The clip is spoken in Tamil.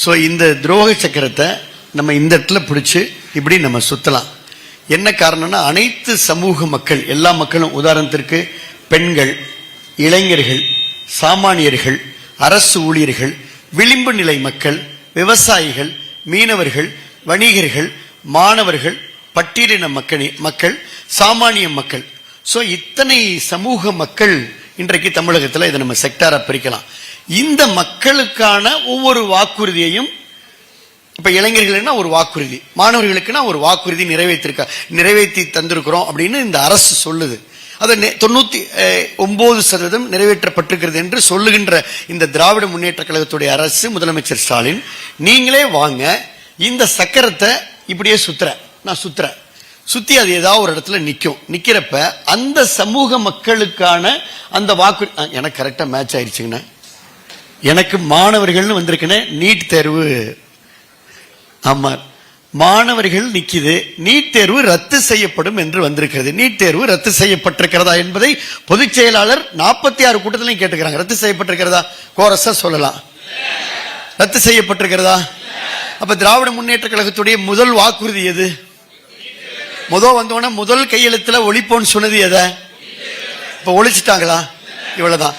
ஸோ இந்த துரோக சக்கரத்தை நம்ம இந்த இடத்துல பிடிச்சி இப்படி நம்ம சுத்தலாம். என்ன காரணம்னா அனைத்து சமூக மக்கள், எல்லா மக்களும், உதாரணத்திற்கு பெண்கள், இளைஞர்கள், சாமானியர்கள், அரசு ஊழியர்கள், விளிம்பு நிலை மக்கள், விவசாயிகள், மீனவர்கள், வணிகர்கள், மாணவர்கள், பட்டியலின மக்கள், சாமானிய மக்கள். ஸோ இத்தனை சமூக மக்கள் இன்றைக்கு தமிழகத்தில் இதை நம்ம செக்டாரா பிரிக்கலாம். இந்த மக்களுக்கான ஒவ்வொரு வாக்குறுதியையும், இப்ப இளைஞர்களுன்னா ஒரு வாக்குறுதி, மாணவர்களுக்குன்னா ஒரு வாக்குறுதி நிறைவேற்றி தந்திருக்கிறோம் அப்படின்னு இந்த அரசு சொல்லுது. அது 99% நிறைவேற்றப்பட்டிருக்கிறது என்று சொல்லுகின்ற இந்த திராவிட முன்னேற்ற கழகத்துடைய அரசு, முதலமைச்சர் ஸ்டாலின், நீங்களே வாங்க இந்த சக்கரத்தை இப்படியே நான் சுத்துறேன், சுத்தி அது ஏதாவது ஒரு இடத்துல நிக்கிறப்ப அந்த சமூக மக்களுக்கான அந்த வாக்கு எனக்கு கரெக்டா மேட்ச் ஆயிடுச்சுங்கண்ணா. எனக்கு மாணவர்கள்னு வந்திருக்குன்னு நீட் தேர்வு, ஆமா மாணவர்கள் நிக்குது, நீட் தேர்வு ரத்து செய்யப்படும் என்று வந்திருக்கிறது. நீட் தேர்வு ரத்து செய்யப்பட்டிருக்கிறதா என்பதை பொதுச் செயலாளர் 46 கூட்டத்திலையும் கேட்டுக்கிறாங்க. ரத்து செய்யப்பட்டிருக்கிறதா? கோரஸா சொல்லலாம். ரத்து செய்யப்பட்டிருக்கிறதா? அப்ப திராவிட முன்னேற்ற கழகத்துடைய முதல் வாக்குறுதி எது? வந்தோன்னா முதல் கையெழுத்துல ஒழிப்போன்னு சொன்னது எதை? இப்ப ஒழிச்சிட்டாங்களா? இவ்வளவுதான்.